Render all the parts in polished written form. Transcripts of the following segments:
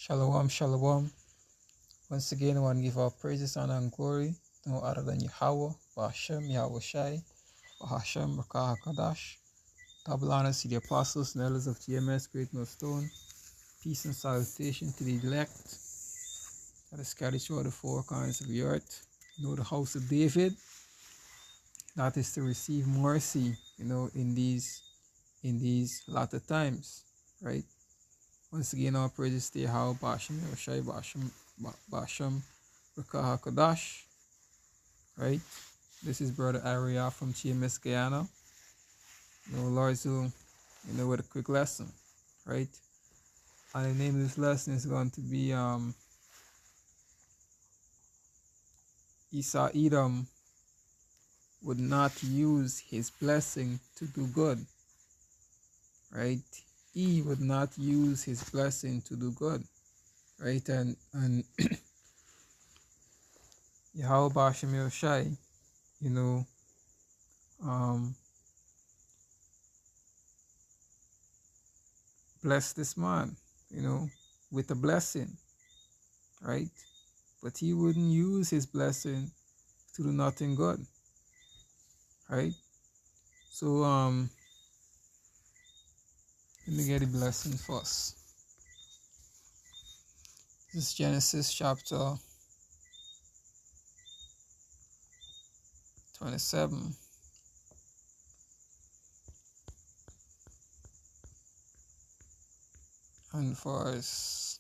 Shalom, shalom. Once again, I want to give our praises, honor, and glory to no other than Yahweh, Bahashem, Yahweh Shai, Bahashem, Rakah HaKadash. Double honors to the apostles and elders of GMS, Great Millstone. Peace and salutation to the elect that is scattered throughout the four corners of the earth. The house of David, that is to receive mercy, in these latter times, right? Once again, our praises to Yahweh, Bahashem, Yahweh Shai, Bahashem, Rakah HaKadash, right? This is Brother Aria from GMS Guyana. Lord's will, with a quick lesson, right? And the name of this lesson is going to be Esau Edom would not use his blessing to do good, right? He would not use his blessing to do good, right? And Yahweh Bashem Yoshai, bless this man, with a blessing, right? But he wouldn't use his blessing to do nothing good, right? So let me get the blessing first. This is Genesis chapter 27. And verse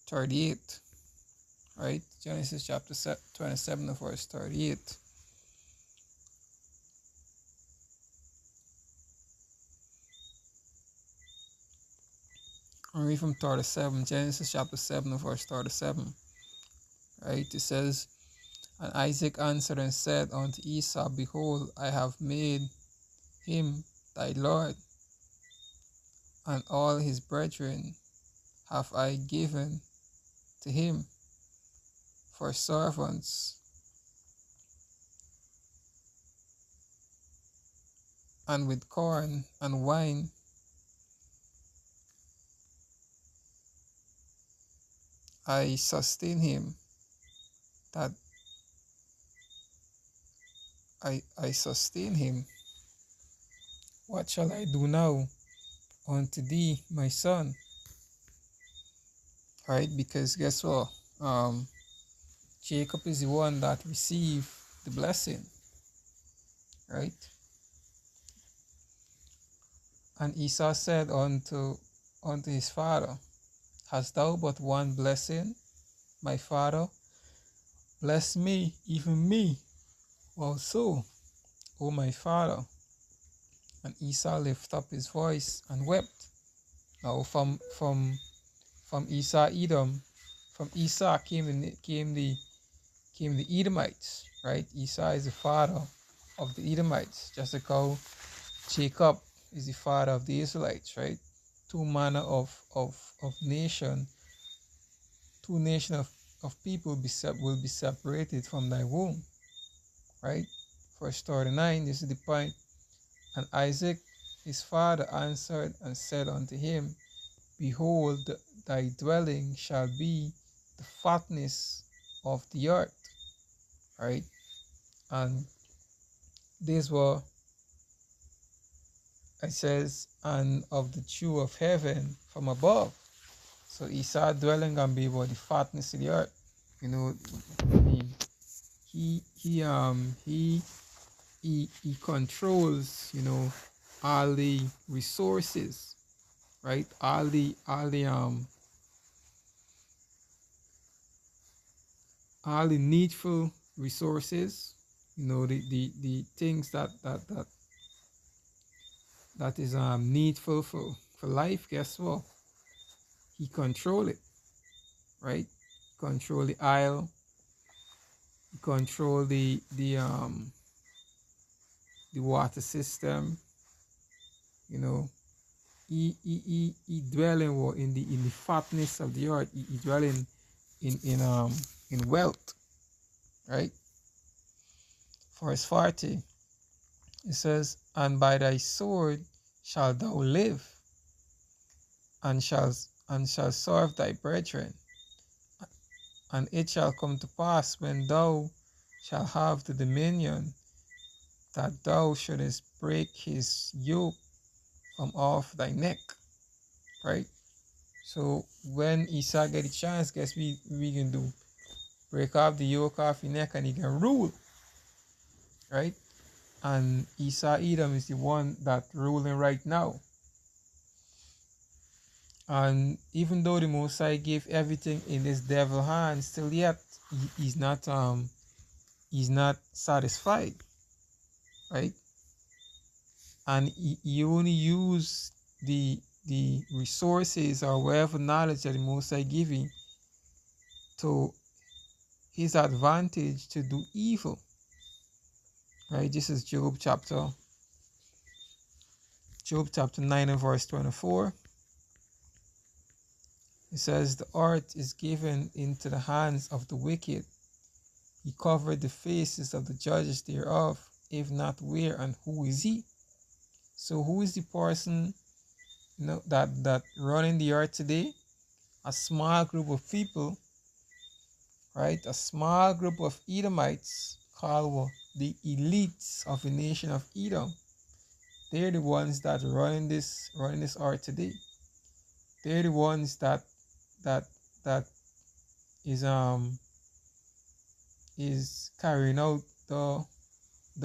38, right? Genesis chapter 27, verse 38. I'll read from 37, Genesis chapter 7, verse 37, right? It says, And Isaac answered and said unto Esau, Behold, I have made him thy Lord, and all his brethren have I given to him for servants, and with corn and wine I sustain him, that I sustain him. What shall I do now unto thee, my son? Right? Because guess what? Jacob is the one that received the blessing, right? And Esau said unto his father, Hast thou but one blessing, my father? Bless me, even me also, O my father. And Esau lifted up his voice and wept. Now from Esau Edom, from Esau came the Edomites, right? Esau is the father of the Edomites, just like how Jacob is the father of the Israelites, right? Two manner of nation, two nation of people will be separated from thy womb, right? Verse 39, this is the point. And Isaac his father answered and said unto him, Behold, thy dwelling shall be the fatness of the earth, right? And these were, it says, and of the dew of heaven from above. So Esau dwelling gonna be about the fatness of the earth. He controls, all the resources, right? All the needful resources, the things that is needful for life. Guess what? He control it, right? Control the oil, control the water system. He dwell in the fatness of the earth. He dwell in wealth, right? Verse 40, it says, And by thy sword shalt thou live, and and shall serve thy brethren. And it shall come to pass, when thou shalt have the dominion, that thou shouldest break his yoke from off thy neck. Right? So when Esau get a chance, guess we can do? Break off the yoke off your neck and he can rule. Right? And Esau Edom is the one that ruling right now. And even though the Most High gave everything in this devil hand, still yet he's not satisfied, right? And he only use the resources or whatever knowledge that the Most High giving to his advantage to do evil, right? This is Job chapter 9 and verse 24. It says, the earth is given into the hands of the wicked. He covered the faces of the judges thereof. If not, where and who is he? So who is the person, that running the earth today? A small group of people, right? A small group of Edomites called the elites of the nation of Edom. They're the ones that running this earth today. They're the ones that is carrying out the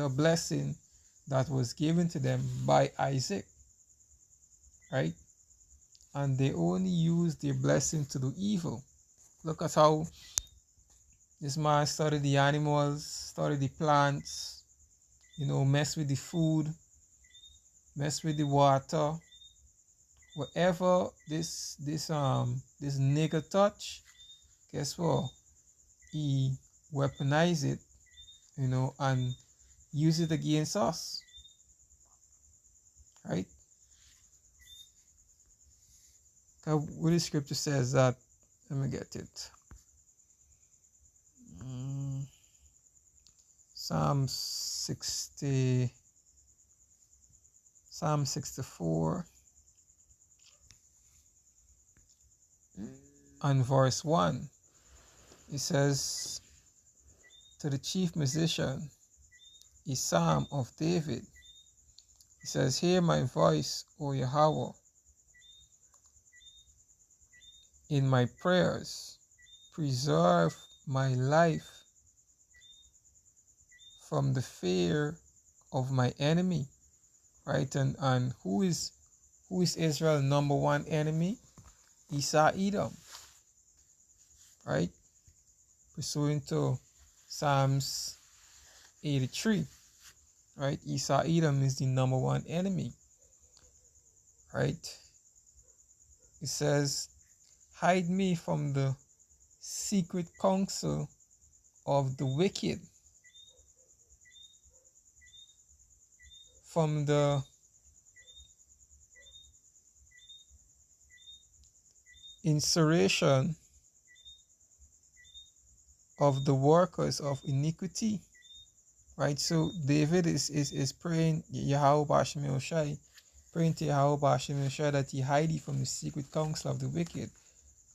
blessing that was given to them by Isaac, right? And they only use their blessing to do evil. Look at how this man studied the animals, studied the plants, mess with the food, mess with the water. Whatever this nigger touch, guess what? He weaponize it, and use it against us, right? What the scripture says that, let me get it. Psalm 64 and verse 1. It says, to the chief musician, a psalm of David. It says, hear my voice, O Yahweh, in my prayers. Preserve my life from the fear of my enemy. Right? And who is Israel's number one enemy? Esau Edom. Right? Pursuant to Psalms 83. Right? Esau Edom is the number one enemy. Right? It says, hide me from the secret counsel of the wicked, from the insurrection of the workers of iniquity. Right? So David is praying Yahweh Bashem Yoshai, praying to Yahweh Bashem Yoshai that he hide you from the secret counsel of the wicked.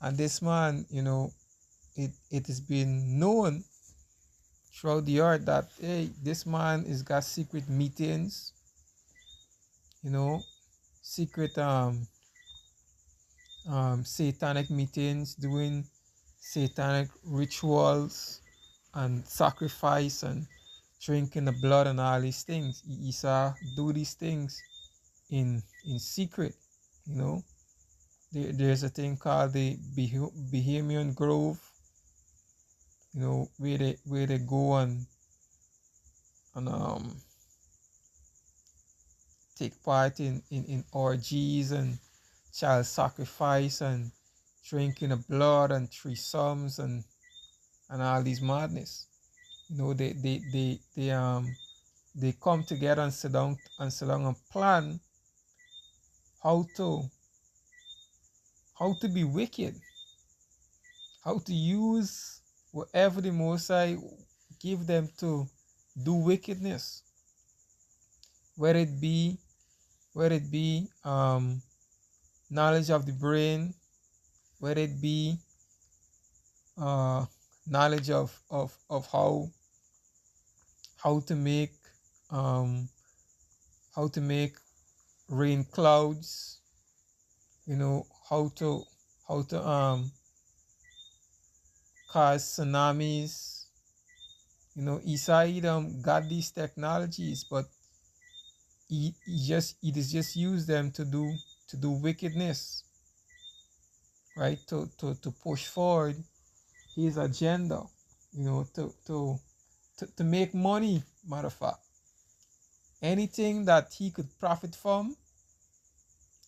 And this man, it has been known throughout the earth that, hey, this man has got secret meetings, secret satanic meetings, doing satanic rituals and sacrifice and drinking the blood and all these things. Esau do these things in secret. There's a thing called the Bohemian Grove, where they go and take part in orgies and child sacrifice and drinking the blood and threesomes and all these madness. They come together and sit down and plan how to be wicked, how to use whatever the Most High give them to do wickedness, whether it be knowledge of the brain, whether it be knowledge of how to make um, how to make rain clouds, how to cause tsunamis. Esau got these technologies, but he just use them to do wickedness, right? To push forward his agenda, to make money. Matter of fact, anything that he could profit from,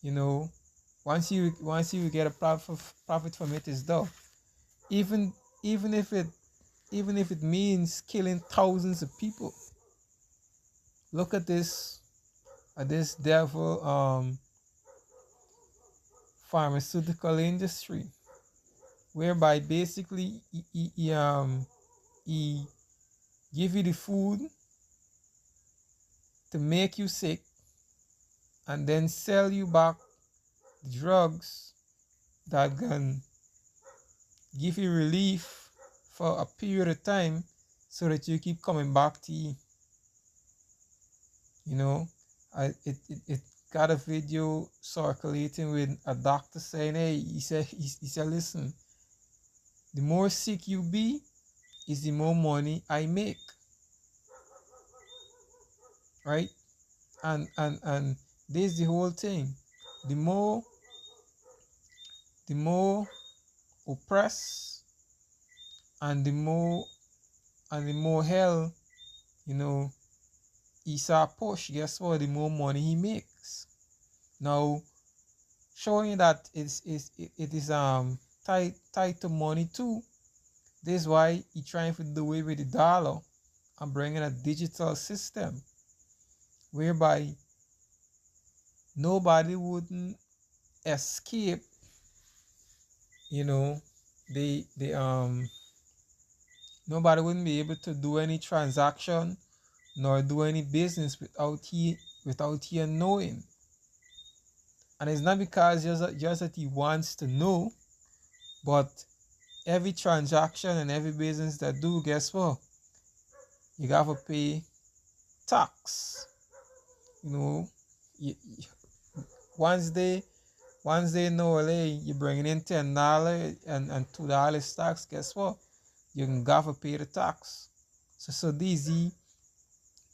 you know, once you get a profit from it is done. Even even if it even if it means killing thousands of people. Look at this devil pharmaceutical industry, whereby basically he give you the food to make you sick and then sell you back the drugs that can give you relief for a period of time so that you keep coming back to you. It got a video circulating with a doctor saying, hey, he said, listen, the more sick you be, is the more money I make, right? And this is the whole thing. The more oppressed and the more hell, Esau push, guess what? The more money he makes. Now, showing that it is tied to money too. This is why he trying to do away with the dollar and bring in a digital system whereby nobody wouldn't escape, the nobody wouldn't be able to do any transaction nor do any business without he knowing. And it's not because just that he wants to know, but every transaction and every business that do, guess what? You gotta pay tax. Once they know, hey, you're bringing in $10 and $2 tax, guess what? You can gotta pay the tax. So DZ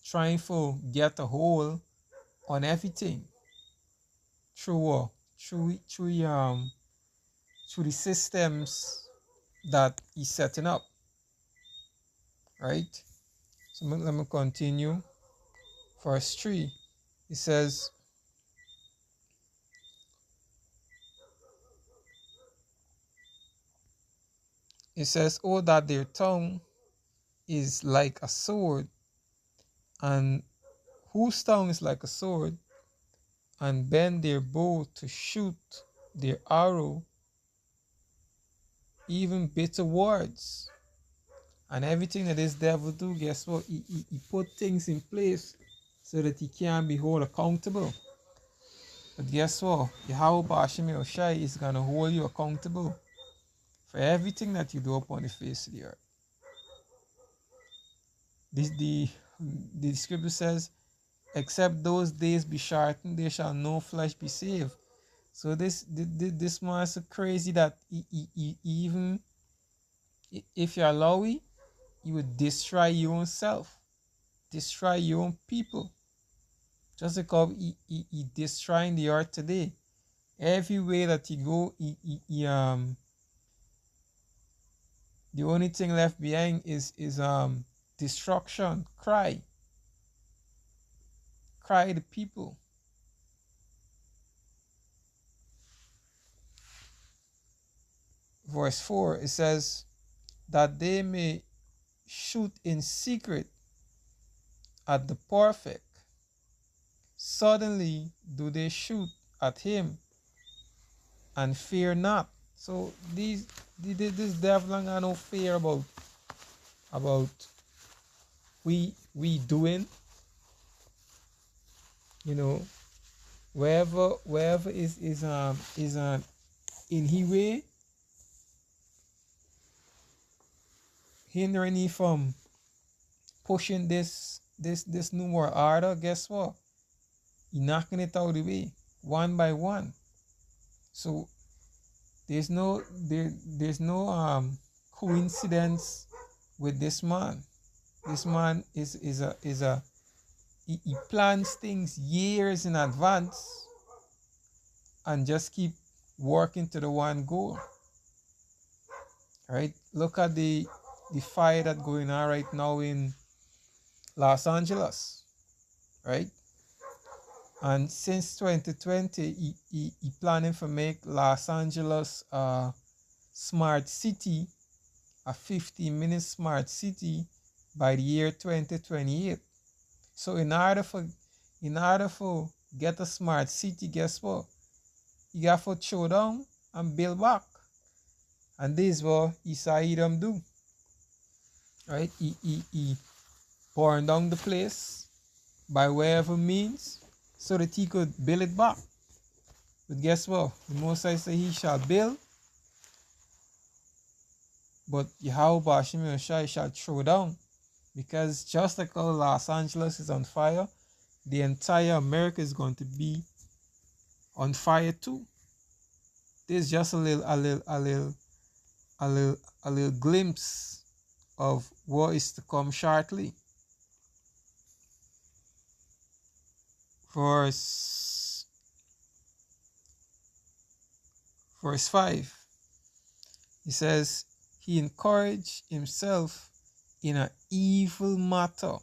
trying to get a hold on everything through the systems that he's setting up, right? So let me continue. Verse 3, it says, oh, that their tongue is like a sword, and whose tongue is like a sword, and bend their bow to shoot their arrow, even bitter words. And everything that this devil do, guess what? He put things in place so that he can be held accountable. But guess what? Yahweh Bashim Yoshai is going to hold you accountable for everything that you do upon the face of the earth. The scripture says, except those days be shortened, there shall no flesh be saved. So this man is so crazy that he even, if you allow it, you would destroy your own self, destroy your own people. Just because he destroying the earth today. Every way that he go, the only thing left behind is destruction. Cry the people. Verse 4, it says, that they may shoot in secret at the perfect. Suddenly do they shoot at him and fear not. So this devil ain't got no fear about we doing, wherever is in his way, hindering you from pushing this new world order, guess what? You're knocking it out of the way one by one. So there's no coincidence with this man. This man is a he plans things years in advance and just keep working to the one goal. Right? Look at the fire that's going on right now in Los Angeles, right? And since 2020, he planning to make Los Angeles a smart city, a 15-minute smart city by the year 2028. So in order for get a smart city, guess what? You have to throw down and build back. And this is what he saw them do. Right? He burn down the place by whatever means so that he could build it back. But guess what? The Most High say he shall build, but Yahweh Bashim Yoshai shall throw down. Because just like how Los Angeles is on fire, the entire America is going to be on fire too. This is just a little glimpse of what is to come shortly. Verse 5. He says, he encouraged himself in an evil matter.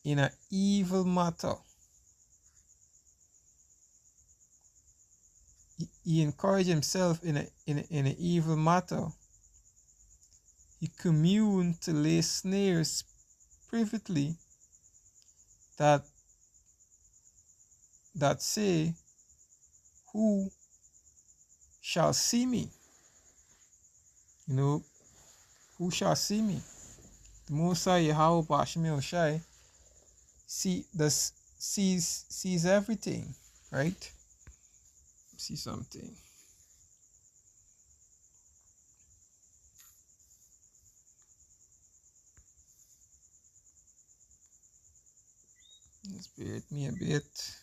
In an evil matter. He encouraged himself in an evil matter. He communed to lay snares privately that say, who shall see me? You know, who shall see me? The Most High Yahweh Bashim Yoshai sees everything, right? See something. Just bear with me a bit.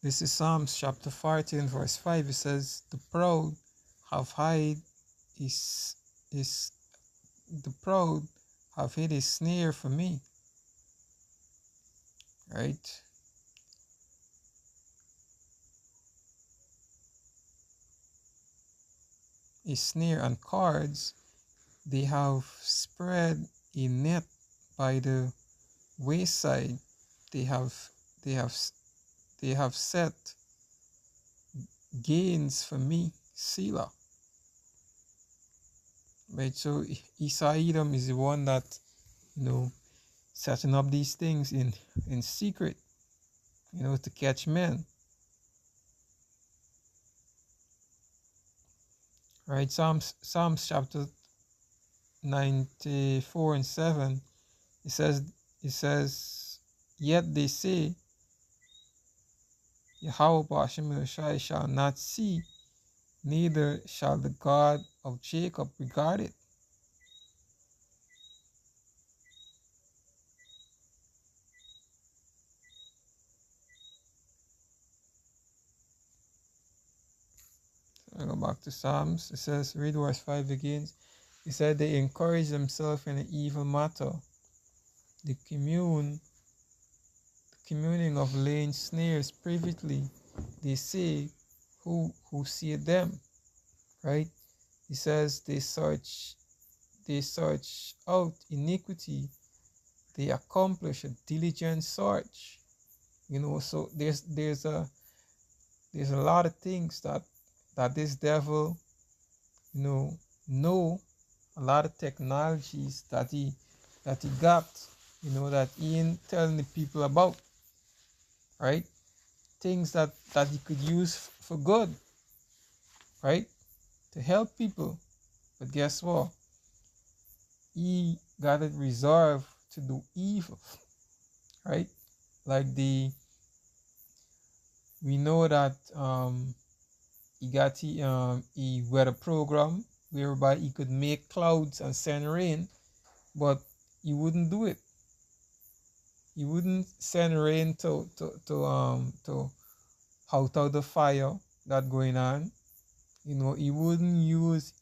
This is Psalms chapter 14, verse 5. It says, the proud have hid is the proud have hid a snare for me. Right? A snare and cords, they have spread a net by the wayside. They have they have they have set gains for me, Selah. Right, so Esau Edom is the one that, setting up these things in secret, to catch men. Right, Psalms chapter 94 and 7, it says, yet they say, Yahweh Ba'ashem Shai shall not see, neither shall the God of Jacob regard it. I go back to Psalms. It says, read verse 5 again. It said, they encourage themselves in an evil matter. The communing of laying snares privately, they say, who see them, right? He says they search out iniquity, they accomplish a diligent search. So there's a lot of things that this devil, know, a lot of technologies that he got, that he ain't telling the people about, right? Things that he could use for good, right? To help people. But guess what? He got it reserved to do evil, right? Like we know that he weather program whereby he could make clouds and send rain, but he wouldn't do it. He wouldn't send rain to out of the fire that going on. He wouldn't use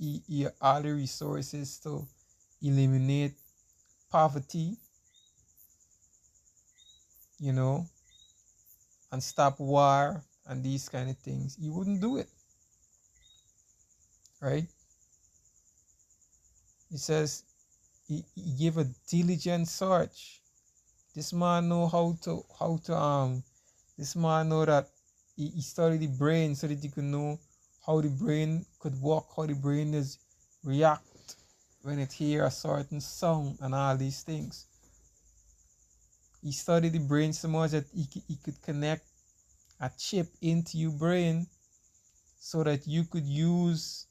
all the resources to eliminate poverty, and stop war and these kind of things. He wouldn't do it, right? He says he gave a diligent search. This man know this man know that he studied the brain so that he could know how the brain could work, how the brain is react when it hear a certain sound and all these things. He studied the brain so much that he could connect a chip into your brain so that you could use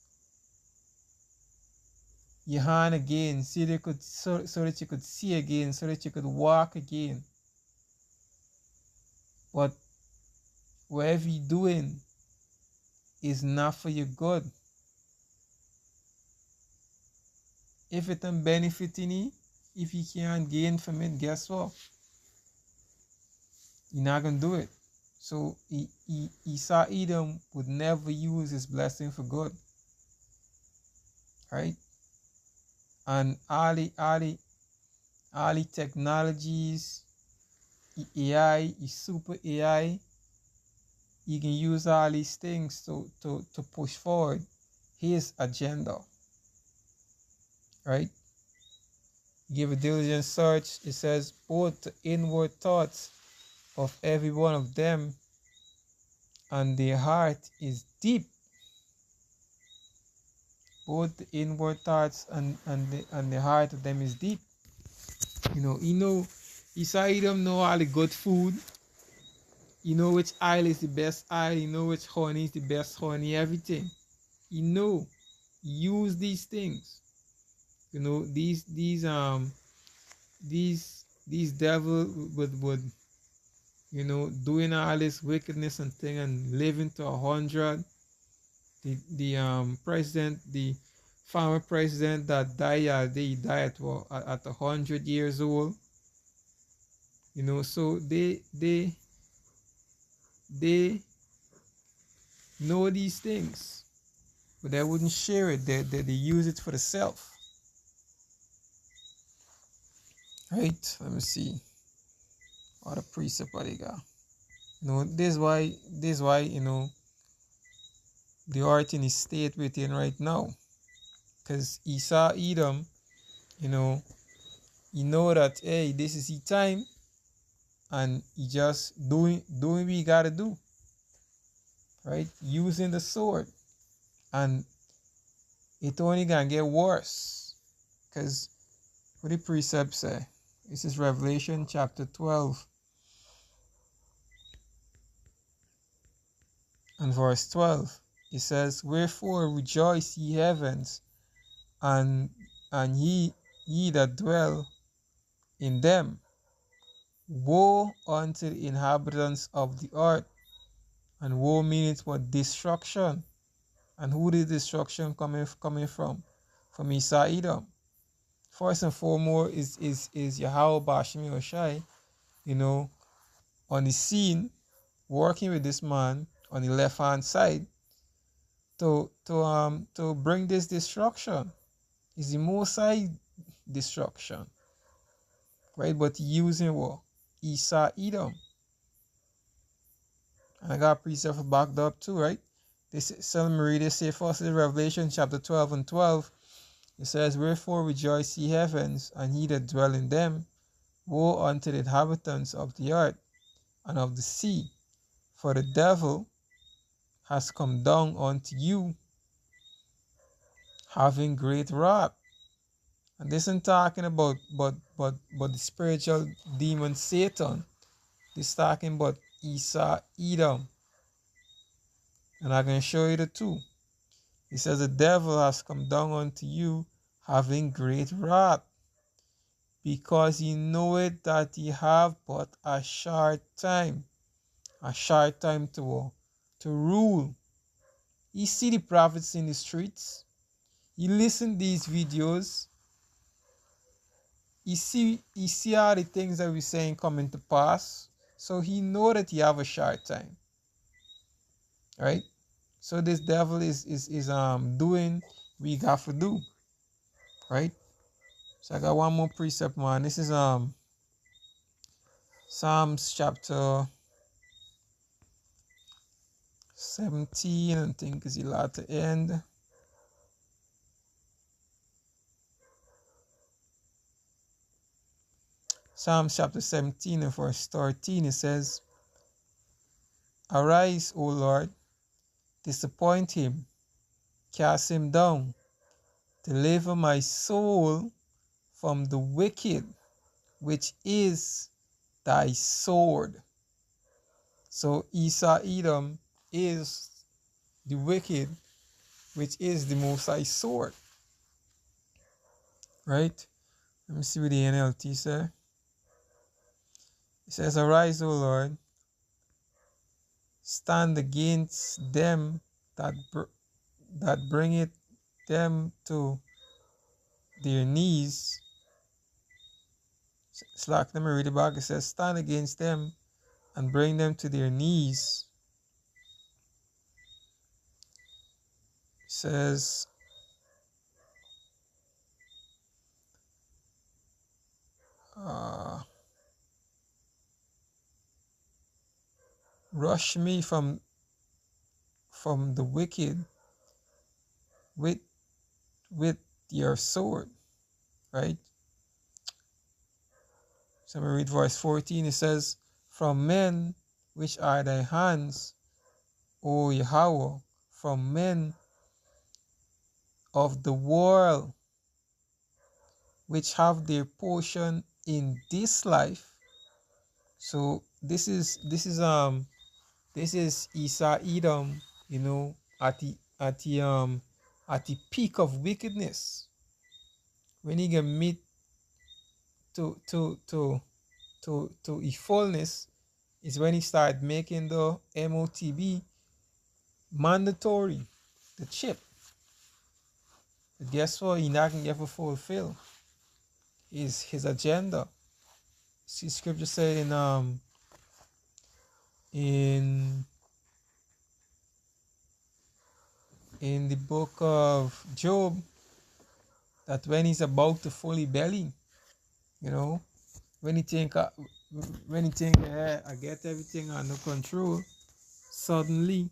your hand again, so that you could see again, so that you could walk again. But whatever you're doing is not for your good. If it ain't benefiting you, if you can't gain from it, guess what? You're not gonna do it. So Esau Edom would never use his blessing for good, right? And all the technologies, AI, super AI, you can use all these things to push forward his agenda, right? Give a diligent search. It says both the inward thoughts of every one of them, and their heart is deep. Both the inward thoughts and the heart of them is deep. Esau Edom know all the good food. You know which oil is the best oil. You know which honey is the best honey. Everything. Use these things. These devil would doing all this wickedness and thing and living to 100. The president, the former president that died, he died at 100 years old. So they they know these things, but they wouldn't share it. They use it for the self. Right? Let me see. What a precept what they got. This is why, the art in his state within right now. Because Esau Edom, you know that, hey, this is his time, and he just doing what he gotta do. Right? Using the sword. And it only gonna get worse. Because what the precept say? This is Revelation chapter 12 and verse 12. It says, "Wherefore rejoice ye heavens, and ye that dwell in them. Woe unto the inhabitants of the earth." And woe means what? Destruction. And who the destruction coming from? From Esau Edom. First and foremost is Yahweh Bashmi Oshai, on the scene, working with this man on the left hand side to bring this destruction. It's the Most High destruction, right? But using what? Esau Edom. And I got a precept backed up too, right? So let me read this. Say first in Revelation chapter 12 and 12. It says, "Wherefore rejoice ye heavens, and ye that dwell in them. Woe unto the inhabitants of the earth and of the sea, for the devil has come down unto you, having great wrath." And this isn't talking about the spiritual demon Satan. This talking about Esau Edom. And I'm going to show you the two. It says, "The devil has come down unto you, having great wrath, because he knoweth that he have but a short time." A short time to rule. You see the prophets in the streets. You listen to these videos. You see all the things that we're saying coming to pass. So he know that he have a short time. Right? So this devil is doing what he got to do. Right? So I got one more precept, man. This is Psalms chapter 17, I think is the latter end. Psalms chapter 17 and verse 13, it says, "Arise, O Lord, disappoint him, cast him down, deliver my soul from the wicked, which is thy sword." So Esau Edom is the wicked, which is the Most High sword. Right? Let me see what the NLT says. It says, "Arise, O Lord, stand against them that bring it them to their knees." Let me read it back. It says, "Stand against them and bring them to their knees." It says, "Rush me from the wicked with your sword." Right? So I'm going to read verse 14. It says, "From men which are thy hands, O Yahweh, from men of the world, which have their portion in this life." So this is Esau Edom, at the peak of wickedness. When he get meet to his fullness, is when he started making the MOTB mandatory, the chip. But guess what? He not gonna ever fulfill his agenda. See, scripture said in in the book of Job that when he's about to fully belly, you know, when he think hey, I get everything under control, suddenly,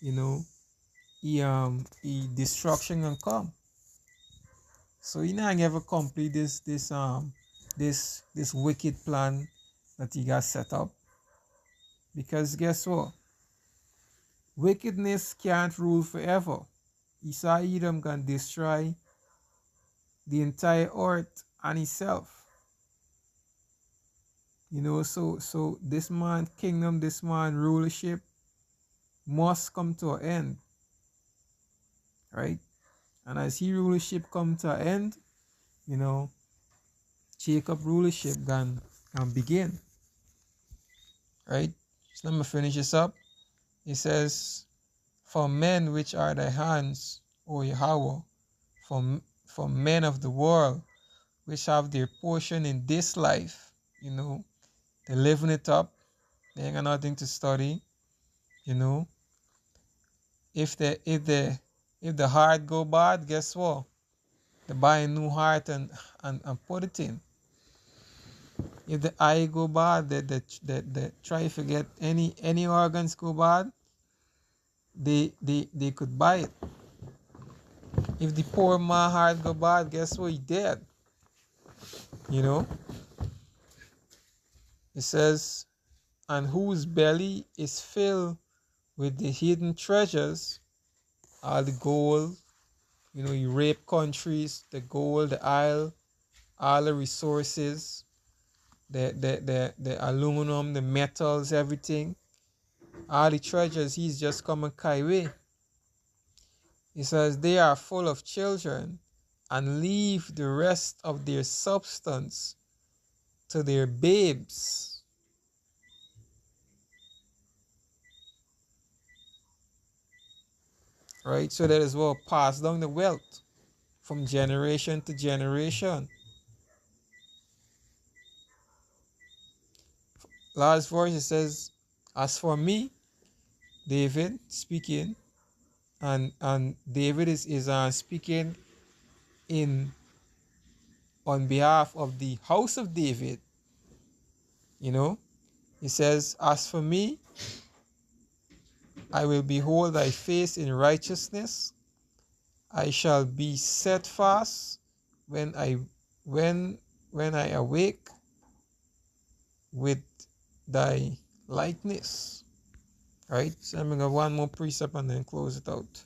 you know, he destruction can come. So he not ever complete this wicked plan that he got set up. Because guess what? Wickedness can't rule forever. Esau Edom can destroy the entire earth and himself. You know, so this man kingdom, this man rulership must come to an end. Right? And as he rulership come to an end, you know, Jacob rulership can begin. Right? So let me finish this up. It says, for men which are thy hands, O Yahweh, for men of the world, which have their portion in this life, you know, they're living it up, they ain't got nothing to study, you know. If the heart go bad, guess what? They buy a new heart and put it in. If the eye go bad, they try to get any organs go bad, they could buy it. If the poor man heart go bad, guess what? He dead. You know? It says, and whose belly is filled with the hidden treasures, all the gold, you know, you rape countries, the gold, the oil, all the resources, the aluminum, the metals, everything, all the treasures he's just come and carry away. He says they are full of children and leave the rest of their substance to their babes. Right? So that is what pass down the wealth from generation to generation. Last verse it says, as for me, David speaking, and David is speaking in on behalf of the house of David. You know, he says, as for me, I will behold thy face in righteousness. I shall be set fast when I awake with thy likeness. Right? So I'm gonna one more precept and then close it out.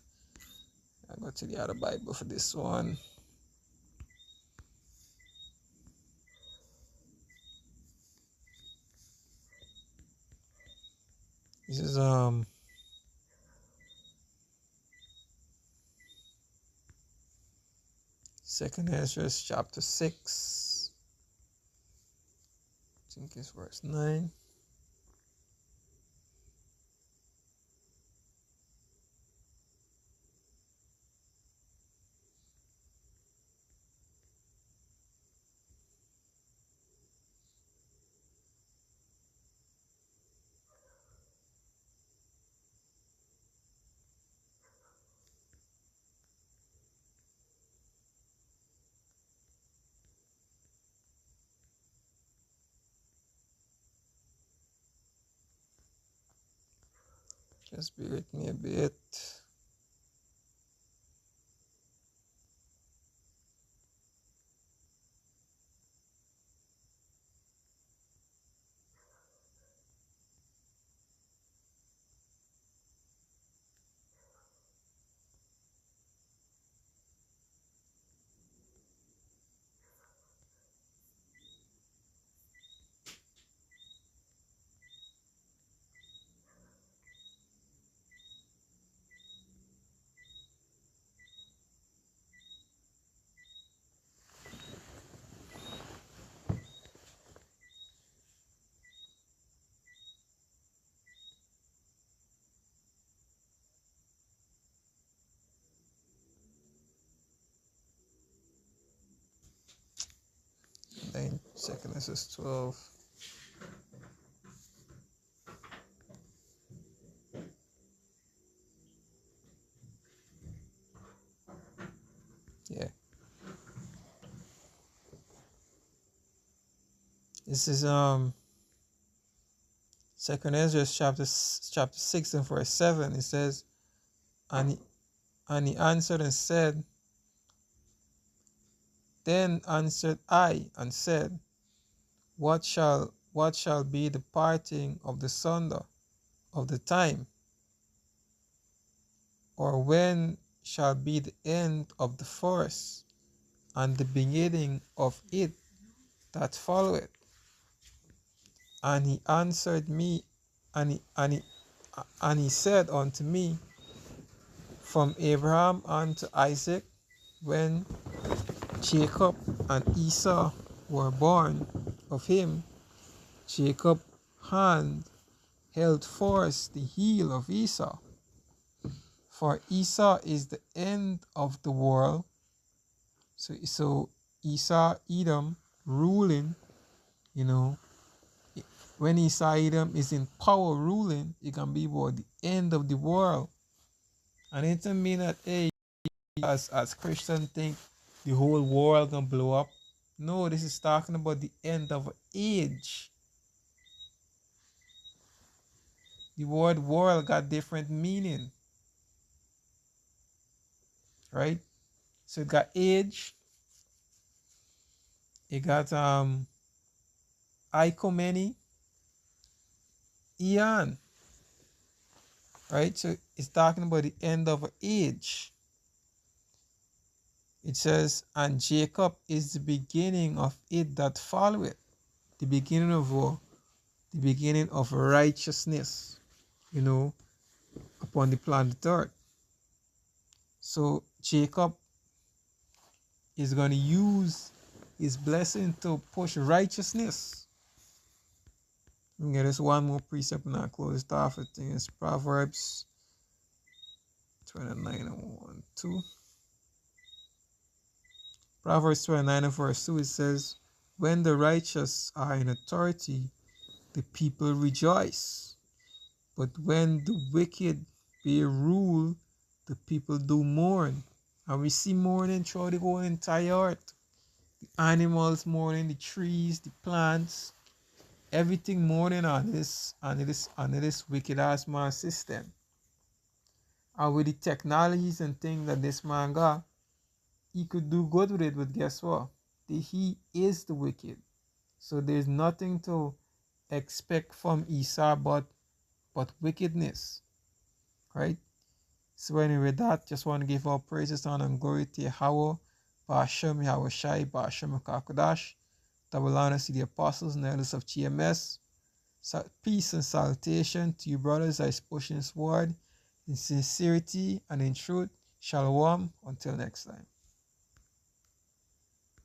I go to the other Bible for this one. This is Second Ezra chapter 6. I think it's verse 9. Just bear with me a bit. Then Second Ezra 12. This is Second Ezra chapter 6 and verse 7. It says, and he answered and said, then answered I and said, what shall be the parting of the sunder of the time, or when shall be the end of the force, and the beginning of it that followeth? And he answered me, and he said unto me, from Abraham unto Isaac, when Jacob and Esau were born of him, Jacob's hand held fast the heel of Esau. For Esau is the end of the world. So Esau, Edom, ruling, you know, when Esau, Edom is in power ruling, it can be about the end of the world. And it doesn't mean that, hey, as Christians think the whole world gonna blow up. No, this is talking about the end of age. The word world got different meaning, right? So it got age, it got Ikomeni, Eon, right? So it's talking about the end of an age. It says, and Jacob is the beginning of it that followeth, the beginning of what? The beginning of righteousness, you know, upon the planet Earth. So Jacob is going to use his blessing to push righteousness. Let me get this one more precept and I'll close it off. I think it's Proverbs 29 and 1, 2. Proverbs 29 and verse 2, it says, when the righteous are in authority, the people rejoice. But when the wicked bear rule, the people do mourn. And we see mourning throughout the whole entire earth. The animals mourning, the trees, the plants, everything mourning on this wicked ass man system. And with the technologies and things that this man got, he could do good with it, but guess what? He is the wicked. So there's nothing to expect from Esau but wickedness. Right? So anyway, that just want to give all praises, honor, and glory to Yahweh, Ba'ashem Yahweh Shai, Ba'ashem Kakodash, double honors to the apostles and elders of GMS. Peace and salutation to you brothers as pushing this word in sincerity and in truth. Shalom. Until next time.